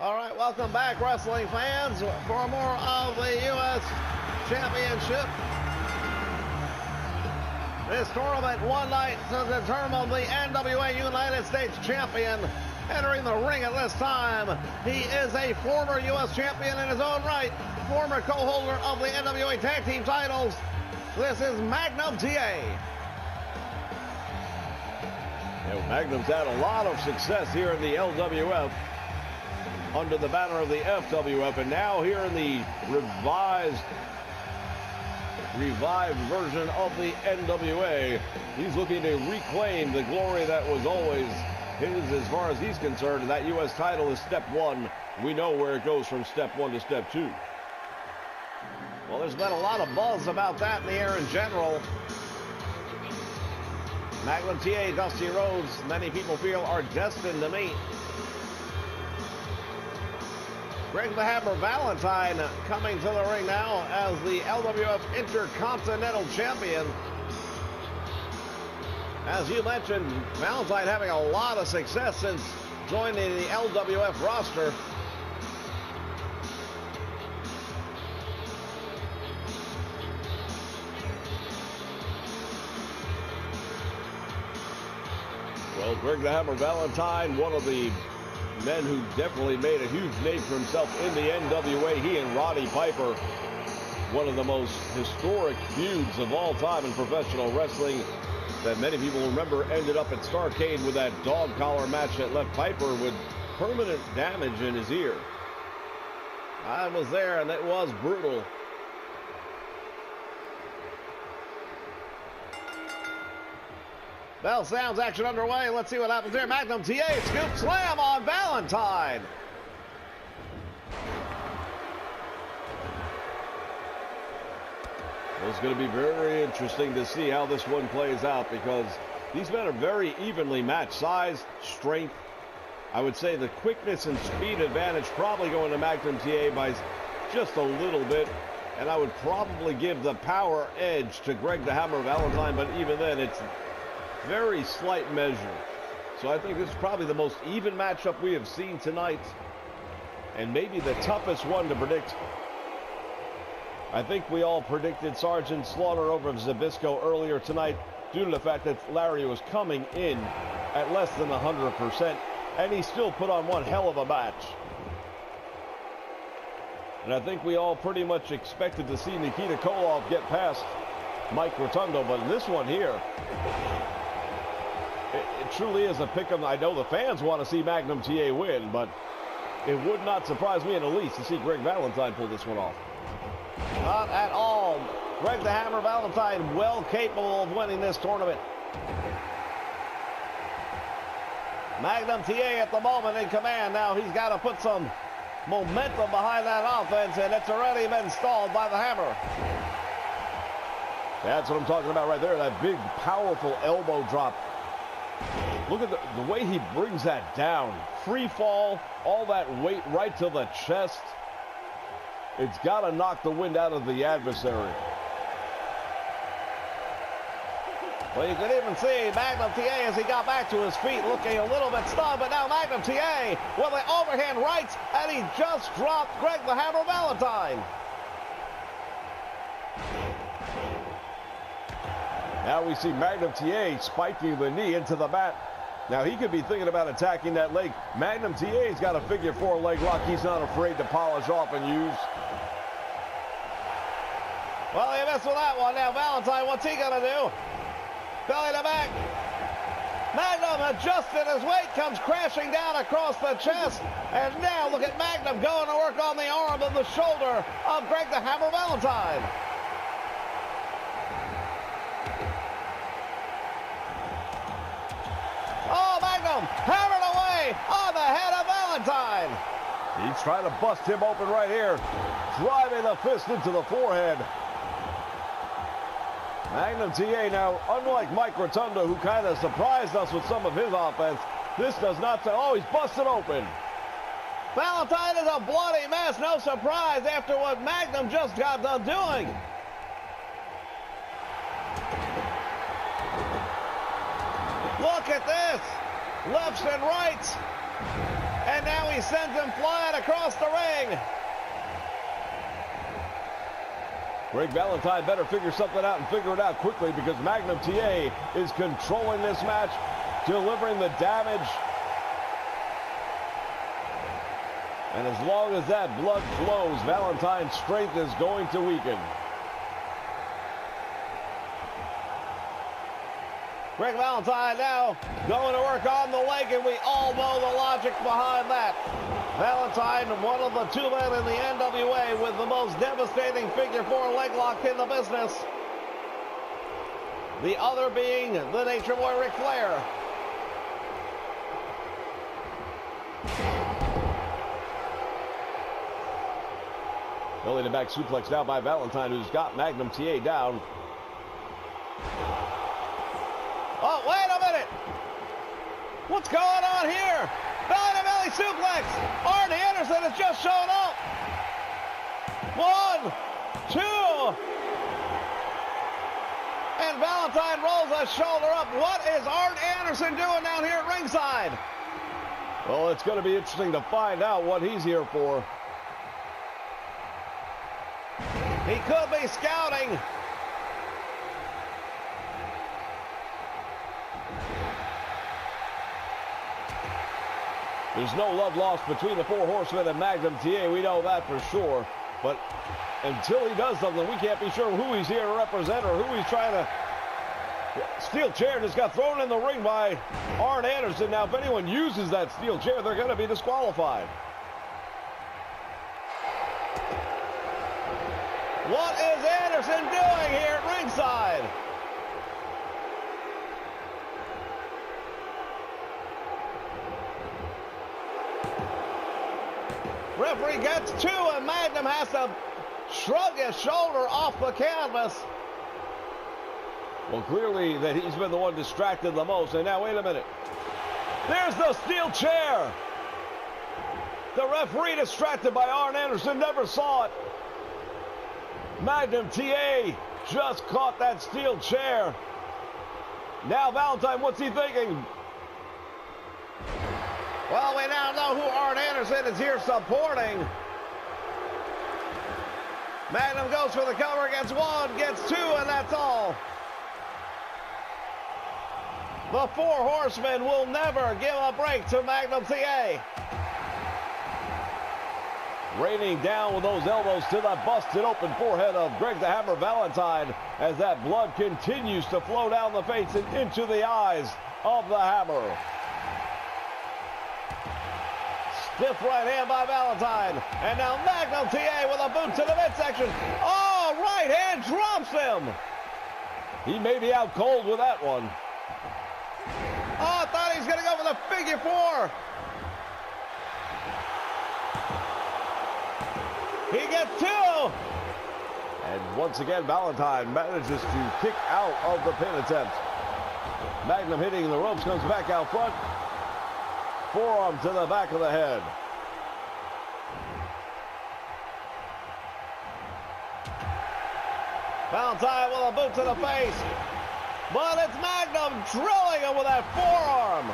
All right, welcome back, wrestling fans, for more of the U.S. Championship. This tournament, one night to determine the NWA United States Champion. Entering the ring at this time, he is a former U.S. Champion in his own right, former co-holder of the NWA Tag Team titles. This is Magnum TA. Magnum's had a lot of success here in the LWF under the banner of the FWF, and now here in the revived version of the NWA, he's looking to reclaim the glory that was always his as far as he's concerned. That U.S. title is step one. We know where it goes from step one to step two. Well, there's been a lot of buzz about that in the air in general. Magnum TA, Dusty Rhodes, many people feel are destined to meet. Greg the Hammer Valentine coming to the ring now as the LWF Intercontinental Champion. As you mentioned, Valentine having a lot of success since joining the LWF roster. Well, Greg the Hammer Valentine, one of the men who definitely made a huge name for himself in the NWA. He and Roddy Piper, one of the most historic feuds of all time in professional wrestling that many people remember, ended up at Starrcade with that dog collar match that left Piper with permanent damage in his ear. I was there and it was brutal. Bell sounds, action underway. Let's see what happens here. Magnum TA, scoop slam on Valentine. It's going to be very interesting to see how this one plays out, because these men are very evenly matched. Size, strength. I would say the quickness and speed advantage probably going to Magnum TA by just a little bit. And I would probably give the power edge to Greg the Hammer Valentine, but even then it's very slight measure. So I think this is probably the most even matchup we have seen tonight, and maybe the toughest one to predict. I think we all predicted Sergeant Slaughter over Zbyszko earlier tonight due to the fact that Larry was coming in at less than 100%, and he still put on one hell of a match. And I think we all pretty much expected to see Nikita Koloff get past Mike Rotundo, but this one here, it truly is a pick-em. I know the fans want to see Magnum TA win, but it would not surprise me in the least to see Greg Valentine pull this one off. Not at all. Greg the Hammer Valentine well capable of winning this tournament. Magnum TA at the moment in command. Now he's got to put some momentum behind that offense, and it's already been stalled by the Hammer. That's what I'm talking about right there, that big, powerful elbow drop. Look at the way he brings that down. Free fall, all that weight right to the chest. It's got to knock the wind out of the adversary. Well, you can even see Magnum TA as he got back to his feet looking a little bit stunned, but now Magnum TA with the overhand rights, and he just dropped Greg the Hammer Valentine. Now we see Magnum TA spiking the knee into the mat. Now he could be thinking about attacking that leg. Magnum TA's got a figure four leg lock he's not afraid to polish off and use. Well, he missed with that one. Now Valentine, what's he gonna do? Belly to back. Magnum adjusted his weight, comes crashing down across the chest. And now look at Magnum going to work on the arm and the shoulder of Greg the Hammer Valentine. Oh, Magnum hammered away on the head of Valentine. He's trying to bust him open right here, driving the fist into the forehead. Magnum TA now, unlike Mike Rotundo, who kind of surprised us with some of his offense, this does not say, oh, he's busted open. Valentine is a bloody mess, no surprise after what Magnum just got done doing. Look at this, lefts and rights. And now he sends him flying across the ring. Greg Valentine better figure something out and figure it out quickly, because Magnum TA is controlling this match, delivering the damage. And as long as that blood flows, Valentine's strength is going to weaken. Greg Valentine now going to work on the leg, and we all know the logic behind that. Valentine, one of the two men in the NWA with the most devastating figure four leg lock in the business. The other being the Nature Boy Ric Flair. Belly to back suplex now by Valentine, who's got Magnum TA down. Oh, wait a minute. What's going on here? Belly to belly suplex. Arn Anderson has just shown up. 1, 2. And Valentine rolls a shoulder up. What is Arn Anderson doing down here at ringside? Well, it's going to be interesting to find out what he's here for. He could be scouting. There's no love lost between the Four Horsemen and Magnum TA. We know that for sure. But until he does something, we can't be sure who he's here to represent or who he's trying to... Steel chair just got thrown in the ring by Arn Anderson. Now, if anyone uses that steel chair, they're going to be disqualified. What is Anderson doing here at ringside? Referee gets 2, and Magnum has to shrug his shoulder off the canvas. Well, clearly that he's been the one distracted the most. And now, wait a minute. There's the steel chair. The referee, distracted by Arn Anderson, never saw it. Magnum TA just caught that steel chair. Now Valentine, what's he thinking? Well, we now know who Arn Anderson is here supporting. Magnum goes for the cover, gets 1, gets 2, and that's all. The Four Horsemen will never give a break to Magnum TA. Raining down with those elbows to the busted open forehead of Greg the Hammer Valentine, as that blood continues to flow down the face and into the eyes of the Hammer. Stiff right hand by Valentine. And now Magnum TA with a boot to the midsection. Oh, right hand drops him. He may be out cold with that one. Oh, I thought he was going to go for the figure 4. He gets 2. And once again, Valentine manages to kick out of the pin attempt. Magnum hitting the ropes, comes back out front. Forearm to the back of the head. Valentine with a boot to the face. But it's Magnum drilling him with that forearm.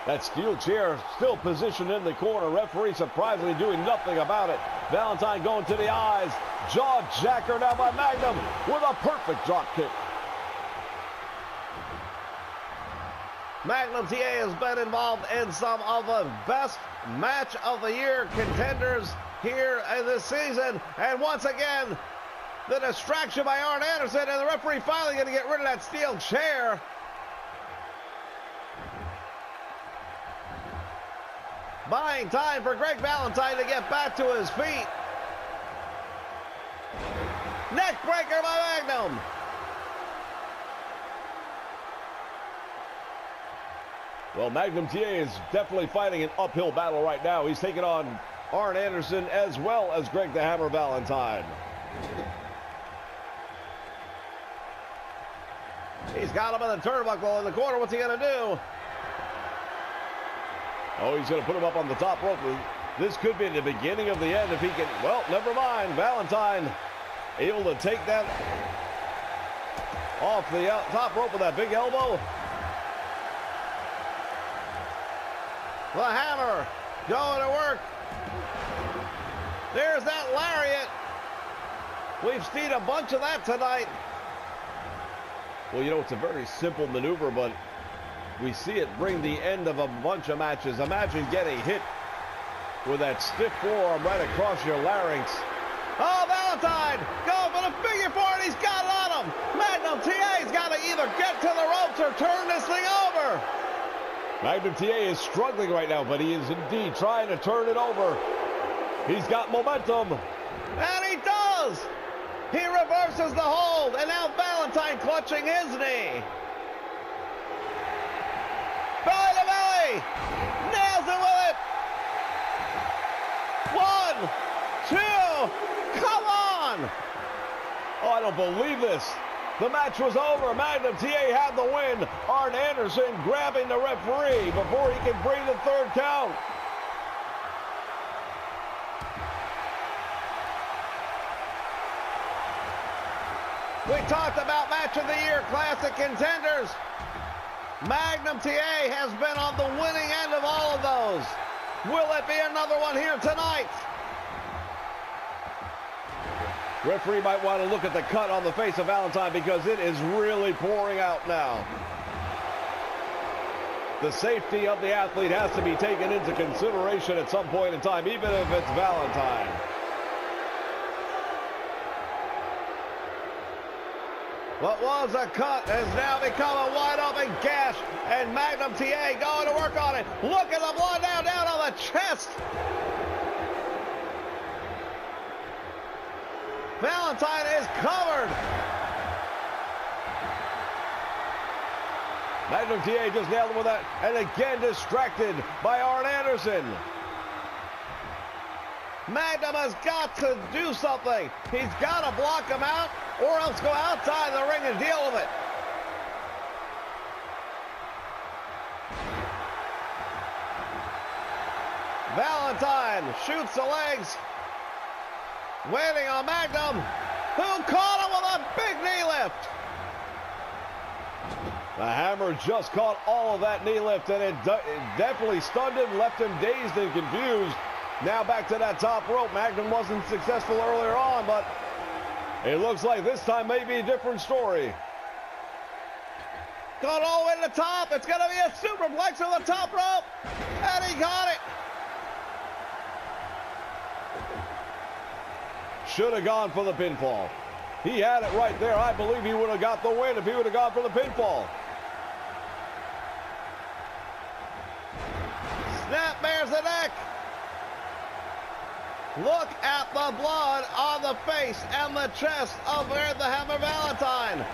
That steel chair still positioned in the corner. Referee surprisingly doing nothing about it. Valentine going to the eyes. Jaw jacker now by Magnum with a perfect drop kick. Magnum TA has been involved in some of the best match of the year contenders here in this season. And once again, the distraction by Arn Anderson, and the referee finally going to get rid of that steel chair. Buying time for Greg Valentine to get back to his feet. Neck breaker by Magnum. Well, Magnum TA is definitely fighting an uphill battle right now. He's taking on Arn Anderson as well as Greg the Hammer Valentine. He's got him in the turnbuckle in the corner. What's he going to do? Oh, he's going to put him up on the top rope. This could be the beginning of the end if he can... Well, never mind. Valentine able to take that off the top rope with that big elbow. The hammer going to work. There's that lariat. We've seen a bunch of that tonight. Well, you know, it's a very simple maneuver, but we see it bring the end of a bunch of matches. Imagine getting hit with that stiff forearm right across your larynx. Oh, Valentine going for the figure four, and he's got it on him. Magnum TA's got to either get to the ropes or turn this thing over. Magnum TA is struggling right now, but he is indeed trying to turn it over. He's got momentum. And he does. He reverses the hold, and now Valentine clutching his knee. Belly to belly. Nails it with it. 1, 2, come on. Oh, I don't believe this. The match was over. Magnum TA had the win. Arn Anderson grabbing the referee before he can bring the third count. We talked about match of the year, classic contenders. Magnum TA has been on the winning end of all of those. Will it be another one here tonight? Referee might want to look at the cut on the face of Valentine because it is really pouring out now. The safety of the athlete has to be taken into consideration at some point in time, even if it's Valentine. What was a cut has now become a wide open gash, and Magnum TA going to work on it. Look at the blood now down on the chest. Valentine is covered. Magnum TA just nailed him with that, and again distracted by Arn Anderson. Magnum has got to do something. He's got to block him out, or else go outside the ring and deal with it. Valentine shoots the legs. Waiting on Magnum, who caught him with a big knee lift. The hammer just caught all of that knee lift, and it definitely stunned him, left him dazed and confused. Now back to that top rope. Magnum wasn't successful earlier on, but it looks like this time may be a different story. Going all the way to the top. It's going to be a superplex on the top rope, and he got it. Should have gone for the pinfall. He had it right there. I believe he would have got the win if he would have gone for the pinfall. Snap bears the neck. Look at the blood on the face and the chest of the Hammer Valentine.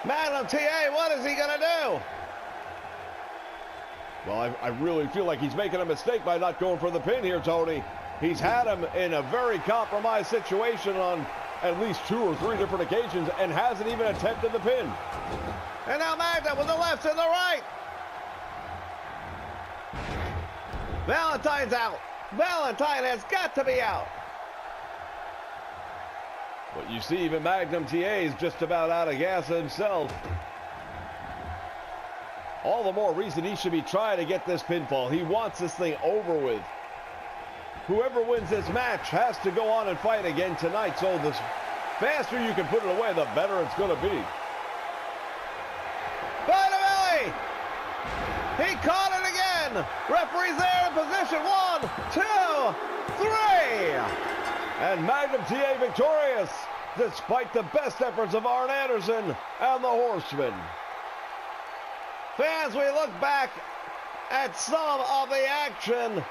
Magnum TA, what is he going to do? Well, I really feel like he's making a mistake by not going for the pin here, Tony. He's had him in a very compromised situation on at least 2 or 3 different occasions and hasn't even attempted the pin. And now Magnum with the left and the right. Valentine's out. Valentine has got to be out. But you see, even Magnum TA is just about out of gas himself. All the more reason he should be trying to get this pinfall. He wants this thing over with. Whoever wins this match has to go on and fight again tonight. So the faster you can put it away, the better it's going to be. By the belly. He caught it again. Referee's there in position. 1, 2, 3. And Magnum TA victorious, despite the best efforts of Arn Anderson and the Horsemen. Fans, we look back at some of the action.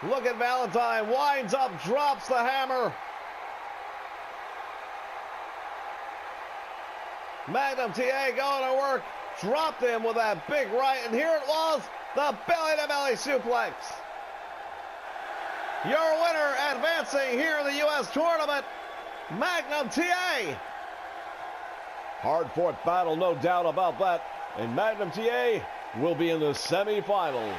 Look at Valentine, winds up, drops the hammer. Magnum TA going to work, dropped him with that big right, and here it was, the belly-to-belly suplex. Your winner advancing here in the U.S. tournament, Magnum TA. Hard-fought battle, no doubt about that. And Magnum TA will be in the semifinals.